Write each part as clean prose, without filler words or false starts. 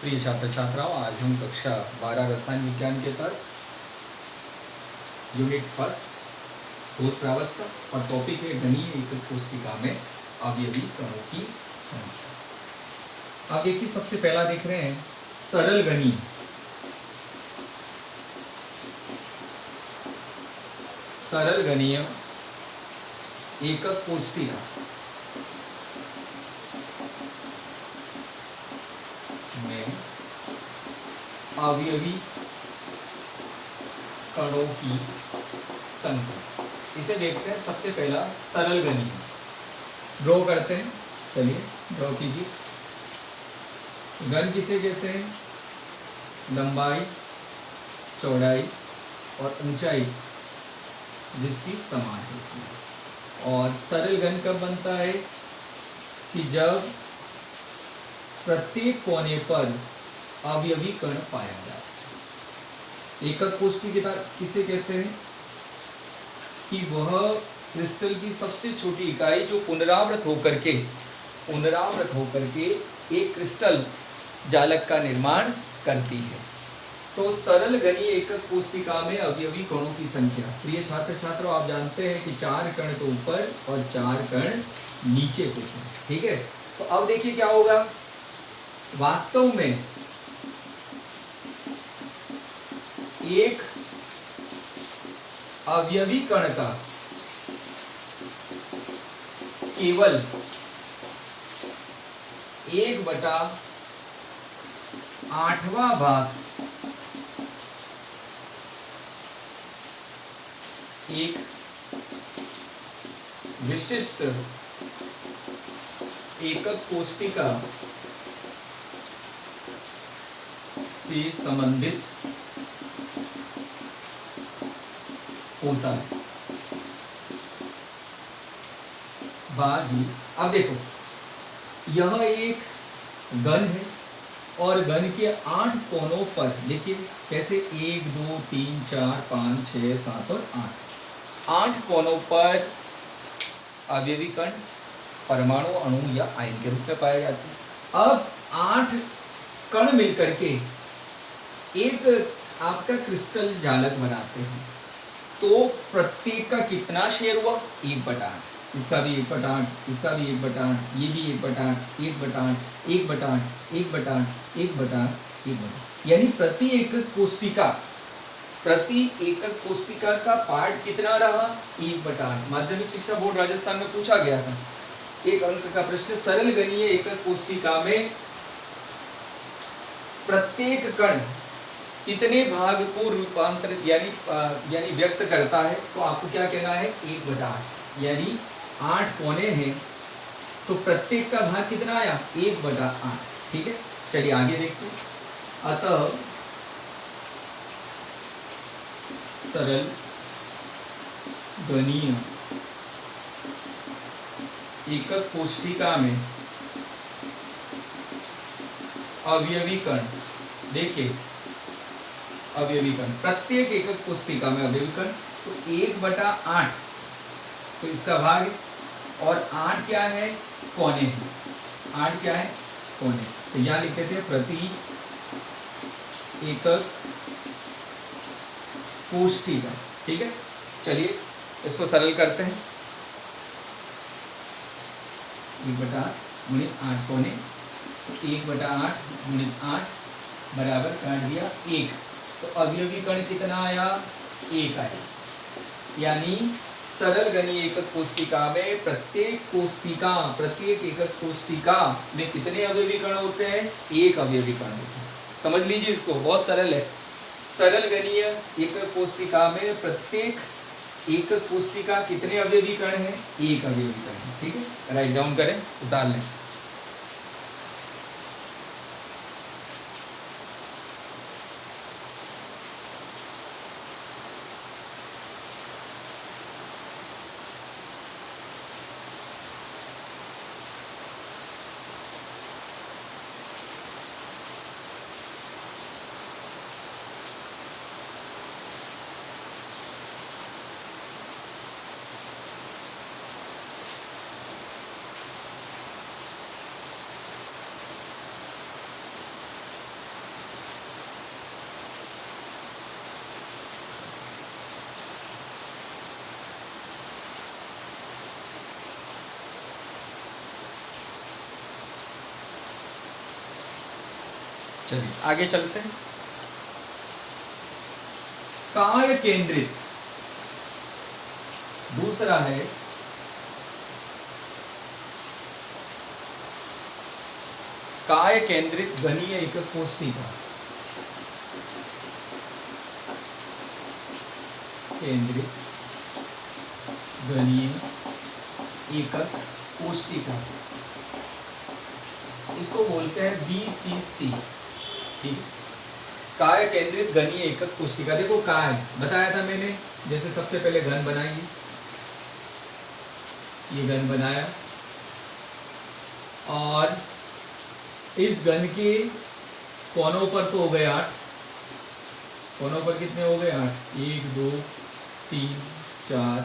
प्रिय छात्र छात्राओं, आज हम कक्षा 12 रसायन विज्ञान के तहत यूनिट फर्स्ट ठोस प्रावस्था और टॉपिक है घनीय एकक कोशिका में अवयवी कणों की संख्या। अब देखिए, सबसे पहला देख रहे हैं सरल घनीय। सरल घनीय एकक कोशिका में अवयवी कणों की संख्या। इसे देखते हैं। सबसे पहला सरल घनीय ड्रॉ करते हैं। चलिए ड्रॉ कीजिए। घन किसे कहते हैं? लंबाई, चौड़ाई और ऊंचाई जिसकी समान होती है। और सरल घन कब बनता है? कि जब प्रत्येक कोने पर अवयवी कण पाया जाता है। एकक कोशिका किसे कहते हैं? कि वह क्रिस्टल की सबसे छोटी इकाई जो पुनरावृत होकर के एक क्रिस्टल जालक का निर्माण करती है। तो सरल घनीय एकक कोशिका में अवयवी कणों की संख्या। प्रिय छात्र छात्रों, आप जानते हैं कि 4 कण तो ऊपर और 4 कण नीचे होते हैं। ठीक है, तो अब देखिए क्या होगा। वास्तव में एक अवयवी कण का केवल 1/8वां भाग एक विशिष्ट एकक कोशिका से संबंधित होता है। अब देखो, यह एक घन है और घन के 8 कोनों पर देखिए कैसे 1 2 3 4 5 6 7 और 8 कोनों पर अवयवी कण परमाणु, अणु या आयन के रूप में पाए जाते हैं। अब 8 कण मिलकर के एक आपका क्रिस्टल जालक बनाते हैं। तो प्रत्येक का कितना शेयर हुआ? 1/8। इसका भी 1/8, इसका भी 1/8, ये भी 1/8, 1/8, 1/8, 1/8, 1/8, 1/8। यानी प्रति एकक कोशिका का पार्ट कितना रहा? 1/8। माध्यमिक शिक्षा बोर्ड राजस्थान में पूछा गया था एक अंक का प्रश्न। सरल घनीय एकक कोशिका में प्रत्येक कण कितने भाग को रूपांतरित यानी व्यक्त करता है? तो आपको क्या कहना है? 1/8। यानी 8 कोने हैं तो प्रत्येक का भाग कितना आया? 1/8। ठीक है, चलिए आगे देखते हैं। अतः सरल घनीय एकक कोशिका में अवयवी कण, देखिए अवयवी कण प्रत्येक एकक कोशिका में अवयवी कण तो 1/8 तो इसका भाग है। और 8 क्या है? कोने हैं। 8 क्या है? कोने। तो यहां लिख देते हैं प्रति एकक कोशिका। ठीक है, चलिए इसको सरल करते हैं। 1/8 गुणित 8 कोने, तो 1/8 गुणित 8 बराबर काट दिया 1। तो अवयवी कण कितना आया? 1 आया। यानी सरल घनीय एकक कोशिका में प्रत्येक एकक कोशिका में कितने अवयवी कण होते हैं? 1 अवयवी कण होते हैं। समझ लीजिए इसको, बहुत सरल है। सरल घनीय एकक कोशिका में प्रत्येक एकक कोशिका कितने अवयवी कण हैं? 1 अवयवी कण है। ठीक है, राइट डाउन करें, उतार लें। चलिए आगे चलते हैं। काय केंद्रित, दूसरा है काय केंद्रित घनीय एकक कोष्ठिका। केंद्रित घनीय एकक कोष्ठिका, इसको बोलते हैं BCC। ठीक, काय केंद्रित घनीय एकक कोष्ठिका। देखो काय बताया था मैंने, जैसे सबसे पहले घन बनाइए, ये घन बनाया और इस घन के कोनों पर तो हो गए 8, कोनों पर कितने हो गए 8, 1 2 3 4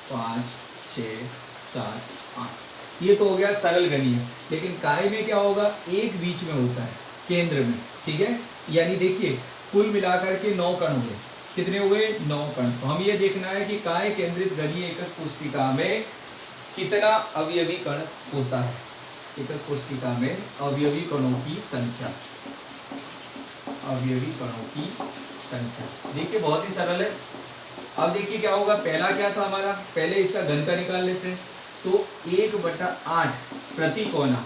5 6 7 8, ये तो हो गया सरल घनीय। लेकिन काय में क्या होगा, एक बीच में होता है केंद्र में। ठीक है, यानी देखिए कुल मिलाकर के 9 कण हुए, कितने हुए 9 कण। तो हम ये देखना है कि काय केंद्रित घनीय एकक कोष्ठिका में कितना अवयवी कण होता है। एकक कोष्ठिका में अवयवी कणों की संख्या, अवयवी कणों की संख्या। देखिए बहुत ही सरल है। अब देखिए क्या होगा, पहला क्या था हमारा, पहले इसका घन का निकाल लेते हैं। तो 1/8 प्रति कोना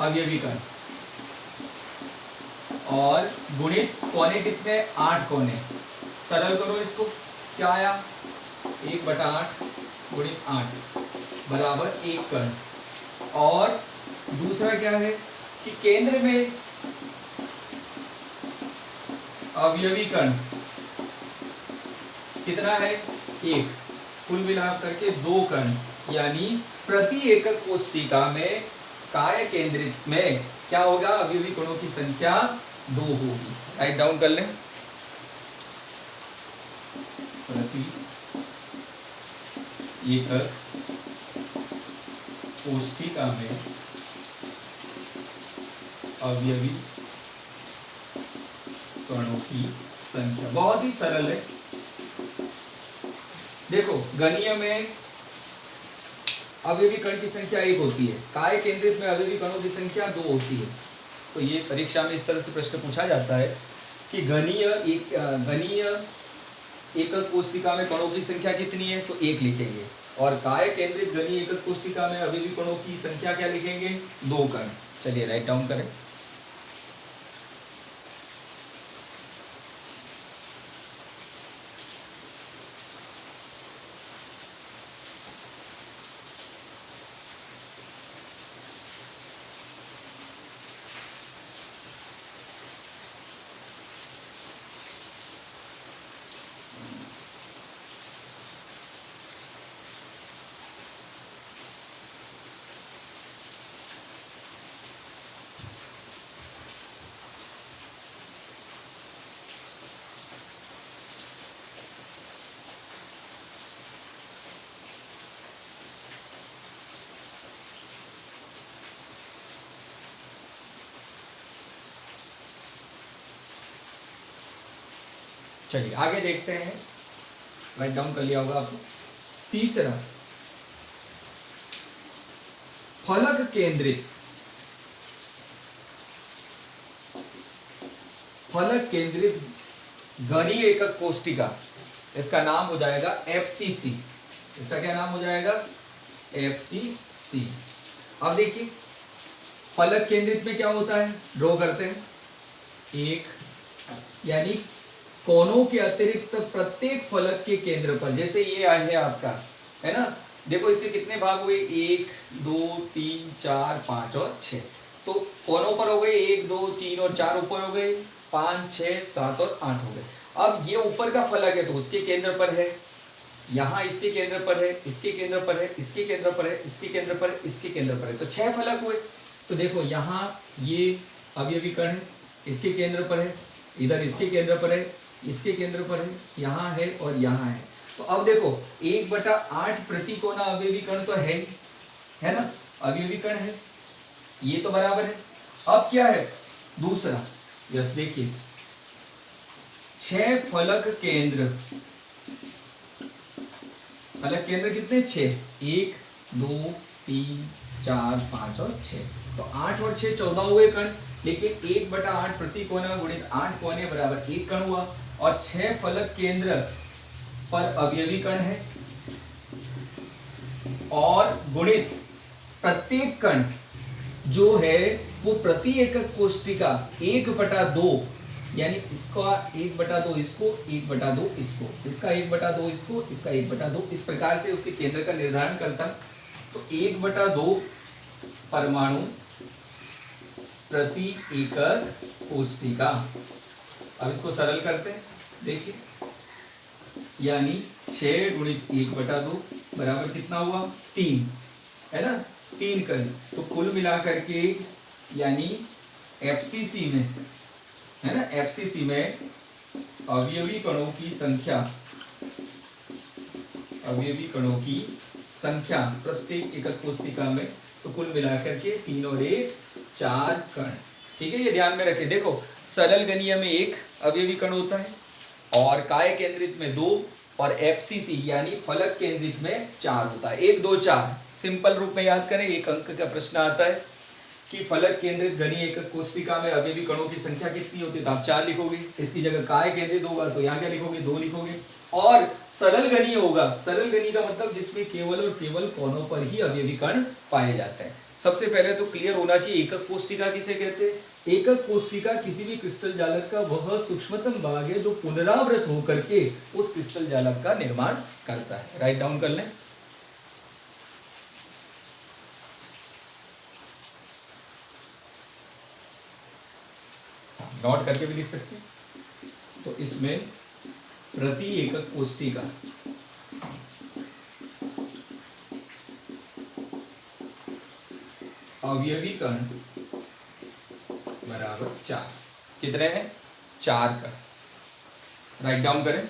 अवयवी कण और गुणित कोने कितने, 8 कोने। सरल करो इसको, क्या आया 1/8 गुणित 8 बराबर 1 कण। और दूसरा क्या है कि केंद्र में अवयवी कण कितना है, 1, कुल मिलाकर करके 2 कण, यानी प्रति एकक कोष्ठिका में काय केंद्रित में क्या होगा, अवयवी कणों की संख्या 2 होगी। राइट डाउन कर लें, प्रति एकक कोष्ठिका में अवयवी कणों की संख्या। बहुत ही सरल है। देखो घनीय में अवयवी कण की संख्या 1 होती है, काय केंद्रित में अवयवी कणों की संख्या 2 होती है। तो ये परीक्षा में इस तरह से प्रश्न पूछा जाता है कि घनीय एकक कोष्ठिका में कणों की संख्या कितनी है, तो 1 लिखेंगे। और काय केंद्रित घनीय एकक कोष्ठिका में अवयवी कणों की संख्या क्या लिखेंगे, 2 कण। चलिए राइट डाउन करें। चलिए आगे देखते हैं, राइट डाउन कर लिया होगा आपने। तीसरा, फलक केंद्रित, फलक केंद्रित घनीय एकक कोष्ठिका, इसका नाम हो जाएगा FCC। इसका क्या नाम हो जाएगा, FCC। अब देखिए फलक केंद्रित में क्या होता है, ड्रॉ करते हैं। एक, यानी कोनों के अतिरिक्त प्रत्येक फलक के केंद्र पर, जैसे ये है आपका, है ना, देखो इसके कितने भाग हुए, 1 2 3 4 5 और 6। तो कोनों पर हो गए 1 2 3 और 4 ऊपर हो गए, 5 6 7 और 8 हो गए। अब ये ऊपर का फलक है तो उसके केंद्र पर है, यहाँ इसके केंद्र पर है, इसके केंद्र पर है, इसके केंद्र पर है, इसके केंद्र पर है, इसके केंद्र पर है, तो 6 फलक हुए। तो देखो यहाँ ये अवयवी कण है, इसके केंद्र पर है, इधर इसके केंद्र पर है, इसके केंद्र पर है, यहाँ है और यहाँ है। तो अब देखो 1/8 प्रति कोना अवयवी कण तो है ना, अवयवी कण है, ये तो बराबर है। अब क्या है दूसरा, यस देखिए 6 फलक केंद्र, फलक केंद्र कितने 6, 1 2 3 4 5 और 6। तो 8 और 6 14 हुए कण, लेकिन 1/8 प्रति कोना गुणित 8 कोने बराबर 1 कण हुआ, और 6 फलक केंद्र पर अवयवी कण है, और गुणित प्रत्येक कण जो है वो प्रति एकक कोष्टिका 1/2, यानी इसका 1/2 इसको, 1/2 इसको, इसका 1/2 इसको, इसका 1/2, इस प्रकार से उसके केंद्र का निर्धारण करता। तो 1/2 परमाणु प्रति एकक कोष्टिका। अब इसको सरल करते हैं, देखिए, यानी 6 गुणित 1/2 बराबर कितना हुआ, 3, है ना, 3 कण। तो कुल मिलाकर के यानी एफसीसी में, है ना, एफसीसी में अवयवी कणों की संख्या, अवयवी कणों की संख्या प्रत्येक एकक कोशिका में, तो कुल मिलाकर के 3 और 1 4 कण। ठीक है, ये ध्यान में रखें। देखो, सरल गणीय में 1 अवयवी कण होता है, और काय केंद्रित में 2, और एफसीसी यानी फलक केंद्रित में 4 होता है। 1 2 4 सिंपल रूप में याद करें। एक अंक का प्रश्न आता है कि फलक केंद्रित गणीय एकक कोशिका में अवयवी कणों की संख्या कितनी होती है, तो आप 4 लिखोगे। इसकी जगह काय केंद्रित होगा तो यहाँ क्या लिखोगे, 2 लिखोगे। और सरल गणीय होगा, सरल गणीय का मतलब जिसमें केवल और केवल कोनों पर ही अवयवी कण पाए जाते हैं। सबसे पहले तो क्लियर होना चाहिए, एकक कोशिका किसे कहते हैं। एकक कोशिका किसी भी क्रिस्टल जालक का वह सूक्ष्मतम भाग है जो पुनरावृत होकर के उस क्रिस्टल जालक का निर्माण करता है। राइट डाउन कर लें। नोट करके भी लिख सकते हैं। तो इसमें प्रति एकक कोशिका अवयवी कण बराबर 4। कितने हैं, 4 कण। राइट डाउन करें।